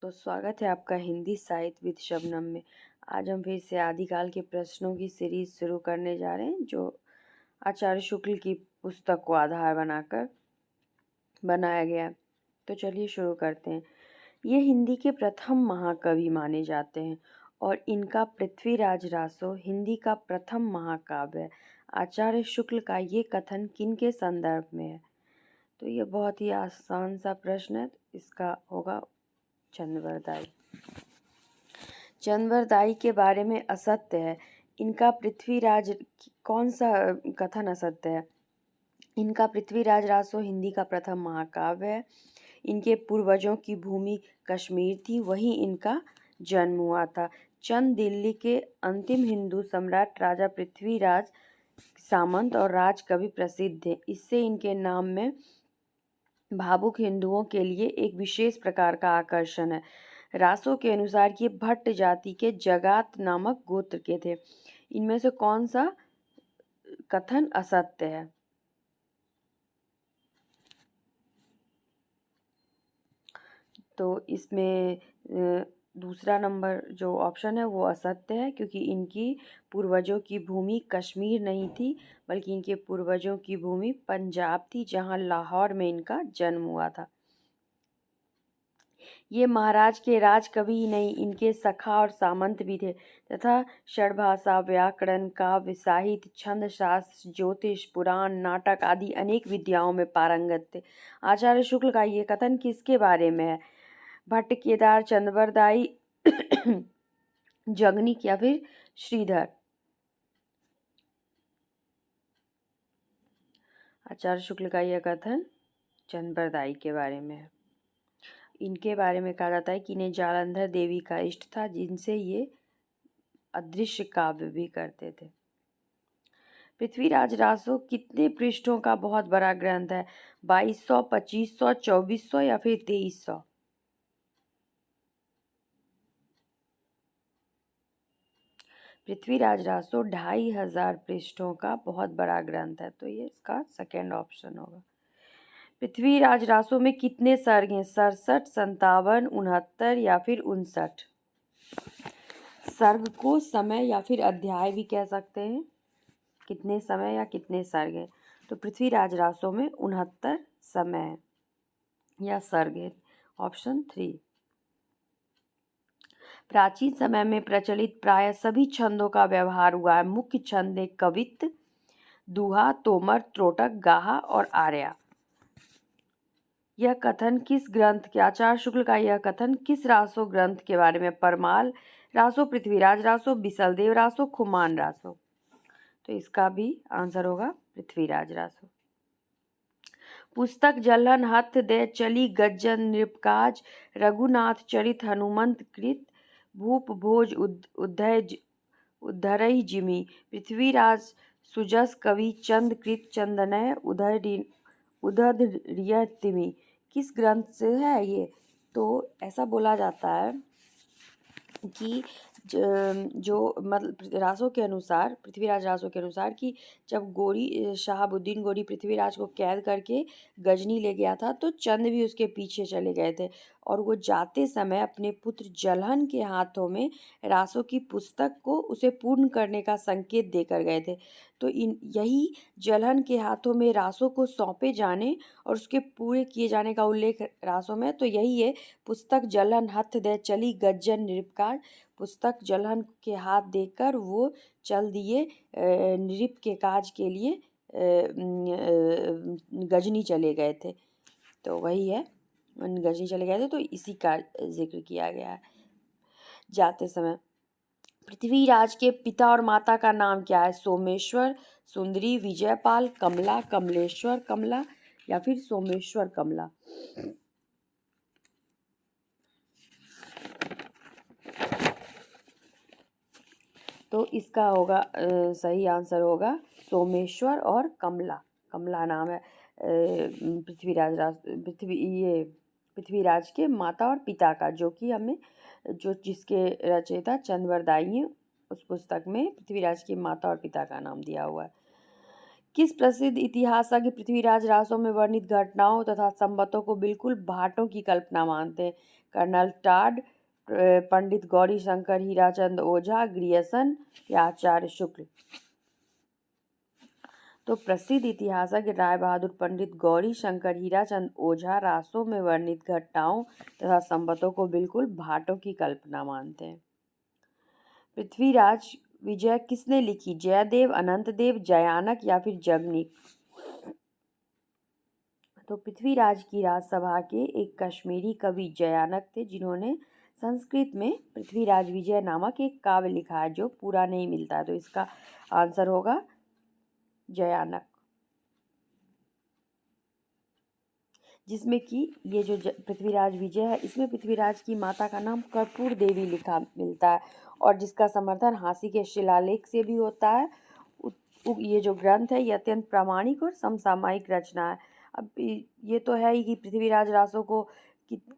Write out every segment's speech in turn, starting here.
तो स्वागत है आपका हिंदी साहित्य विद शबनम में। आज हम फिर से आदिकाल के प्रश्नों की सीरीज शुरू करने जा रहे हैं, जो आचार्य शुक्ल की पुस्तक को आधार बनाकर बनाया गया है। तो चलिए शुरू करते हैं। ये हिंदी के प्रथम महाकवि माने जाते हैं और इनका पृथ्वीराज रासो हिंदी का प्रथम महाकाव्य है। आचार्य शुक्ल का ये कथन किन के संदर्भ में है? तो ये बहुत ही आसान सा प्रश्न है। इसका होगा चंद्रवरदाई। चंद्रवरदाई के बारे में असत्य है। इनका पृथ्वीराज कौन सा कथन असत्य है? इनका पृथ्वीराज रासो हिंदी का प्रथम महाकाव्य है। इनके पूर्वजों की भूमि कश्मीर थी, वहीं इनका जन्म हुआ था। चंद दिल्ली के अंतिम हिंदू सम्राट राजा पृथ्वीराज सामंत और राजकवि प्रसिद्ध थे। इससे इनके नाम में भावुक हिंदुओं के लिए एक विशेष प्रकार का आकर्षण है। रासो के अनुसार ये भट्ट जाति के जगात नामक गोत्र के थे। इनमें से कौन सा कथन असत्य है? तो इसमें दूसरा नंबर जो ऑप्शन है वो असत्य है, क्योंकि इनकी पूर्वजों की भूमि कश्मीर नहीं थी, बल्कि इनके पूर्वजों की भूमि पंजाब थी, जहां लाहौर में इनका जन्म हुआ था। ये महाराज के राजकवि ही नहीं, इनके सखा और सामंत भी थे तथा षडभाषा, व्याकरण, काव्य, साहित्य, छंद शास्त्र, ज्योतिष, पुराण, नाटक आदि अनेक विद्याओं में पारंगत थे। आचार्य शुक्ल का ये कथन किसके बारे में है? भट्ट, केदार, चंद्रवरदाई, जगनिक या फिर श्रीधर? आचार्य शुक्ल का यह कथन चंद्रवरदाई के बारे में है। इनके बारे में कहा जाता है कि इन्हें जालंधर देवी का इष्ट था, जिनसे ये अदृश्य काव्य भी करते थे। पृथ्वीराज रासो कितने पृष्ठों का बहुत बड़ा ग्रंथ है? 2200, 2500, 2400 या फिर 2300? पृथ्वीराज रासो 2500 पृष्ठों का बहुत बड़ा ग्रंथ है, तो ये इसका सेकेंड ऑप्शन होगा। पृथ्वीराज रासो में कितने सर्ग हैं? 67, 57, 69 या फिर 59? सर्ग को समय या फिर अध्याय भी कह सकते हैं। कितने समय या कितने सर्ग हैं? तो पृथ्वीराज रासो में 69 समय है या सर्ग है। ऑप्शन 3। प्राचीन समय में प्रचलित प्राय सभी छंदों का व्यवहार हुआ है। मुख्य छंद है कवित्त, दुहा, तोमर, त्रोटक, गाहा और आर्या। यह कथन किस ग्रंथ के? आचार्य शुक्ल का यह कथन किस रासो ग्रंथ के बारे में? परमाल रासो, पृथ्वीराज रासो, बिसलदेव रासो, खुमान रासो? तो इसका भी आंसर होगा पृथ्वीराज रासो। पुस्तक जलहन हथ दे चली गज्जन नृपकाज, रघुनाथ चरित हनुमंत कृत, भूप भोज उद्धरई जिमी, पृथ्वीराज सुजस कवि चंद कृत चंदनय उदधरियतिमी। किस ग्रंथ से है ये? तो ऐसा बोला जाता है कि जो मतलब रासो के अनुसार, पृथ्वीराज रासो के अनुसार, कि जब गोरी शहाबुद्दीन गोरी पृथ्वीराज को कैद करके गजनी ले गया था, तो चंद भी उसके पीछे चले गए थे और वो जाते समय अपने पुत्र जलहन के हाथों में रासो की पुस्तक को उसे पूर्ण करने का संकेत देकर गए थे। तो यही जलहन के हाथों में रासो को सौंपे जाने और उसके पूरे किए जाने का उल्लेख रासो में, तो यही है पुस्तक जलहन हथ दे चली गज्जन नृपकाज। पुस्तक जलहन के हाथ देकर वो चल दिए नृप के काज के लिए, गजनी चले गए थे। तो वही है, गजनी चले गए थे, तो इसी का जिक्र किया गया है। जाते समय पृथ्वीराज के पिता और माता का नाम क्या है? सोमेश्वर, सुंदरी, विजयपाल, कमला, कमलेश्वर कमला या फिर सोमेश्वर कमला? तो इसका होगा सही आंसर होगा सोमेश्वर और कमला। कमला नाम है पृथ्वीराज के माता और पिता का, जो कि हमें जिसके रचयिता चंद्रवरदाई हैं, उस पुस्तक में पृथ्वीराज की माता और पिता का नाम दिया हुआ है। किस प्रसिद्ध इतिहासज्ञ पृथ्वीराज रासो में वर्णित घटनाओं तथा संबतों को बिल्कुल भाटों की कल्पना मानते हैं? कर्नल टाड, पंडित गौरी शंकर हीराचंद ओझा, ग्रियर्सन या आचार्य शुक्ल। तो प्रसिद्ध इतिहासज्ञ राय बहादुर पंडित गौरी शंकर हीराचंद ओझा रासों में वर्णित घटनाओं तथा संबंधों को बिल्कुल भाटों की कल्पना मानते हैं। पृथ्वीराज विजय किसने लिखी? जयदेव, अनंतदेव, जयानक या फिर जगनिक? तो पृथ्वीराज की राजसभा के एक कश्मीरी कवि जयानक थे, जिन्होंने संस्कृत में पृथ्वीराज विजय नामक एक काव्य लिखा है, जो पूरा नहीं मिलता है। तो इसका आंसर होगा जयानक, जिसमें कि ये जो पृथ्वीराज विजय है, इसमें पृथ्वीराज की माता का नाम कर्पूर देवी लिखा मिलता है, और जिसका समर्थन हांसी के शिलालेख से भी होता है। ये जो ग्रंथ है, ये अत्यंत प्रामाणिक और समसामयिक रचना है। अब ये तो है ही कि पृथ्वीराज रासो को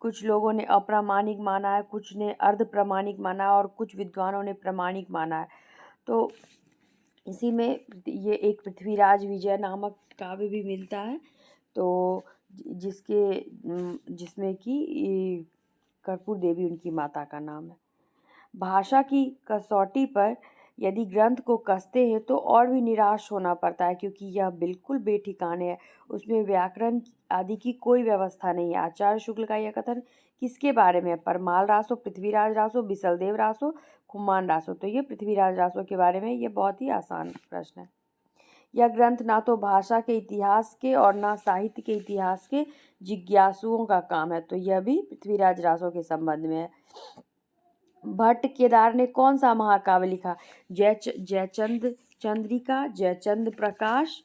कुछ लोगों ने अप्रामाणिक माना है, कुछ ने अर्ध प्रामाणिक माना है और कुछ विद्वानों ने प्रामाणिक माना है। तो इसी में ये एक पृथ्वीराज विजय नामक काव्य भी मिलता है, तो जिसमें कि कर्पूर देवी उनकी माता का नाम है। भाषा की कसौटी पर यदि ग्रंथ को कसते हैं तो और भी निराश होना पड़ता है, क्योंकि यह बिल्कुल बेठिकाने है। उसमें व्याकरण आदि की कोई व्यवस्था नहीं है। आचार्य शुक्ल का यह कथन किसके बारे में है? परमाल रासो, पृथ्वीराज रासो, बिसलदेव रासो, खुमान रासो? तो ये पृथ्वीराज रासो के बारे में। ये बहुत ही आसान प्रश्न है। यह ग्रंथ ना तो भाषा के इतिहास के और ना साहित्य के इतिहास के जिज्ञासुओं का काम है। तो यह भी पृथ्वीराज रासो के संबंध में है। भट्ट केदार ने कौन सा महाकाव्य लिखा? जयचंद चंद्रिका, जयचंद प्रकाश,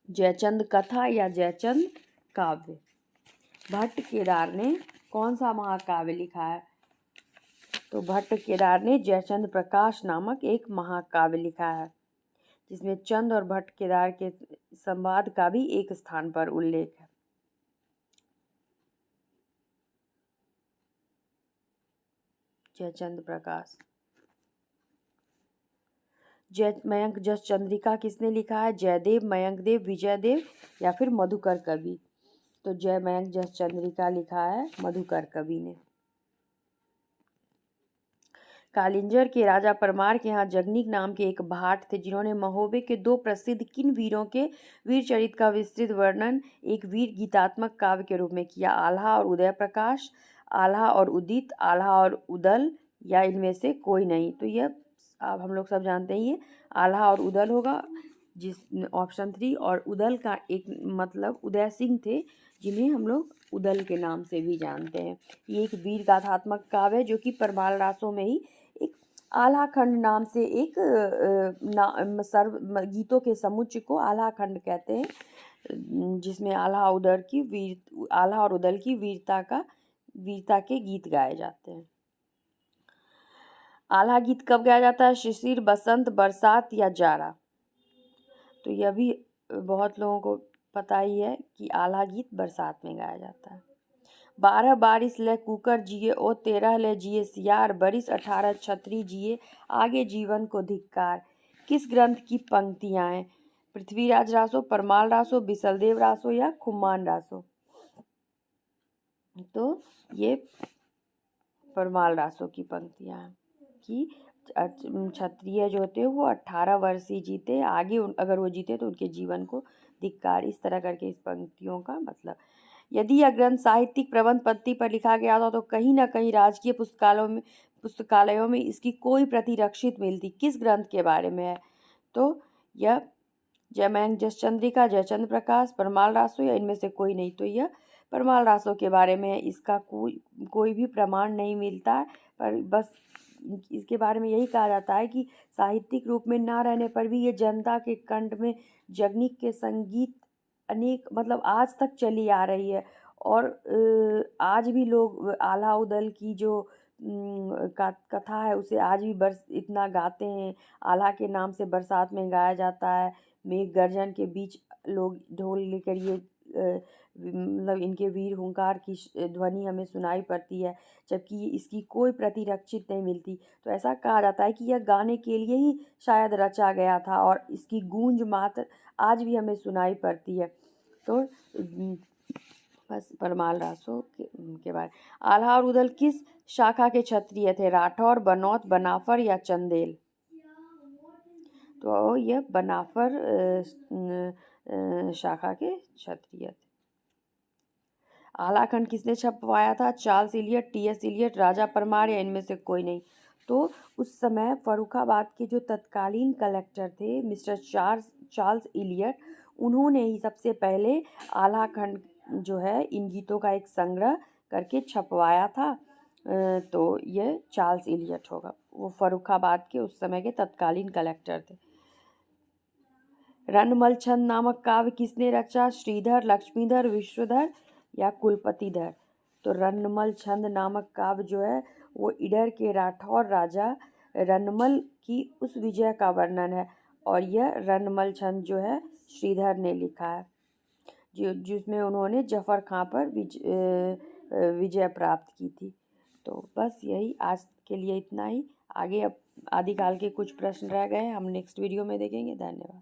जयचंद कथा या जयचंद काव्य? भट्ट केदार ने कौन सा महाकाव्य लिखा है? तो भट्ट केदार ने जयचंद प्रकाश नामक एक महाकाव्य लिखा है, जिसमें चंद और भट्ट केदार के संवाद का भी एक स्थान पर उल्लेख है। जयचंद प्रकाश। मयंक जस चंद्रिका किसने लिखा है? जयदेव, मयंकदेव, विजयदेव या फिर मधुकर कवि? तो जय मयंक जस चंद्रिका लिखा है मधुकर कवि ने। कालिंजर के राजा परमार के यहाँ जगनिक नाम के एक भाट थे, जिन्होंने महोबे के दो प्रसिद्ध किन वीरों के वीर चरित का विस्तृत वर्णन एक वीर गीतात्मक काव्य के रूप में किया? आल्हा और उदय प्रकाश, आल्हा और उदित, आल्हा और उदल या इनमें से कोई नहीं? तो यह अब हम लोग सब जानते हैं, ये आल्हा और उदल होगा, जिस ऑप्शन 3। और उदल का एक मतलब उदय सिंह थे, जिन्हें हम लोग उदल के नाम से भी जानते हैं। ये एक वीर गाथात्मक काव्य है, जो कि परमाल रासों में ही एक आल्हा खंड नाम से एक सर्व गीतों के समुच्चय को आल्हा खंड कहते हैं, जिसमें आल्हा और उदल की वीरता के गीत गाए जाते हैं। आल्हा गीत कब गाया जाता है? शिशिर, बसंत, बरसात या जाड़ा? तो यह भी बहुत लोगों को पता ही है कि आल्हा गीत बरसात में गाया जाता है। 12 बारिश ले कुकर जिए, ओ 13 ले जिए सियार, बरिस 18 छतरी जिए, आगे जीवन को धिक्कार? किस ग्रंथ की पंक्तियां हैं? पृथ्वीराज रासो, परमाल रासो, बिसलदेव रासो या खुमान रासो? तो ये परमाल रासो की पंक्तियां हैं कि क्षत्रिय जो होते हैं वो 18 वर्ष ही जीते, आगे अगर वो जीते तो उनके जीवन को धिक्कार। इस तरह करके इस पंक्तियों का मतलब। यदि यह ग्रंथ साहित्यिक प्रबंध पद्धति पर लिखा गया था, तो कहीं ना कहीं राजकीय पुस्तकालयों में इसकी कोई प्रति रक्षित मिलती। किस ग्रंथ के बारे में है? तो यह जयमयंक जस चंद्रिका, जयचंद प्रकाश, परमाल रासो या इनमें से कोई नहीं? तो यह परमाल रासो के बारे में है। इसका कोई भी प्रमाण नहीं मिलता है, पर बस इसके बारे में यही कहा जाता है कि साहित्यिक रूप में ना रहने पर भी ये जनता के कंठ में जगनिक के संगीत अनेक मतलब आज तक चली आ रही है। और आज भी लोग आल्हा उदल की जो कथा है उसे आज भी इतना गाते हैं। आल्हा के नाम से बरसात में गाया जाता है। मेघ गर्जन के बीच लोग ढोल लेकर ये मतलब इनके वीर हुंकार की ध्वनि हमें सुनाई पड़ती है, जबकि इसकी कोई प्रतिरक्षित नहीं मिलती। तो ऐसा कहा जाता है कि यह गाने के लिए ही शायद रचा गया था, और इसकी गूंज मात्र आज भी हमें सुनाई पड़ती है। तो बस परमाल रासो के बारे। आल्हा और उदल किस शाखा के क्षत्रिय थे? राठौर, बनौत, बनाफर या चंदेल? तो यह बनाफर शाखा के क्षत्रिय थे। आलाखंड किसने छपवाया था? Charles Elliot, T S. Eliot, Raja Parmar या इनमें से कोई नहीं? तो उस समय फर्रुखाबाद के जो तत्कालीन कलेक्टर थे मिस्टर चार्ल्स इलियट, उन्होंने ही सबसे पहले आलाखंड जो है इन गीतों का एक संग्रह करके छपवाया था। तो ये चार्ल्स इलियट होगा, वो फर्रुखाबाद के उस समय के तत्कालीन कलेक्टर थे। रणमल छंद नामक काव्य किसने रचा? श्रीधर, लक्ष्मीधर, विश्वधर या कुलपतिधर? तो रणमल छंद नामक काव्य जो है वो इडर के राठौर राजा रणमल की उस विजय का वर्णन है, और यह रणमल छंद जो है श्रीधर ने लिखा है, जिसमें उन्होंने जफर खां पर विजय प्राप्त की थी। तो बस यही आज के लिए इतना ही। आगे अब आदिकाल के कुछ प्रश्न रह गए, हम नेक्स्ट वीडियो में देखेंगे। धन्यवाद।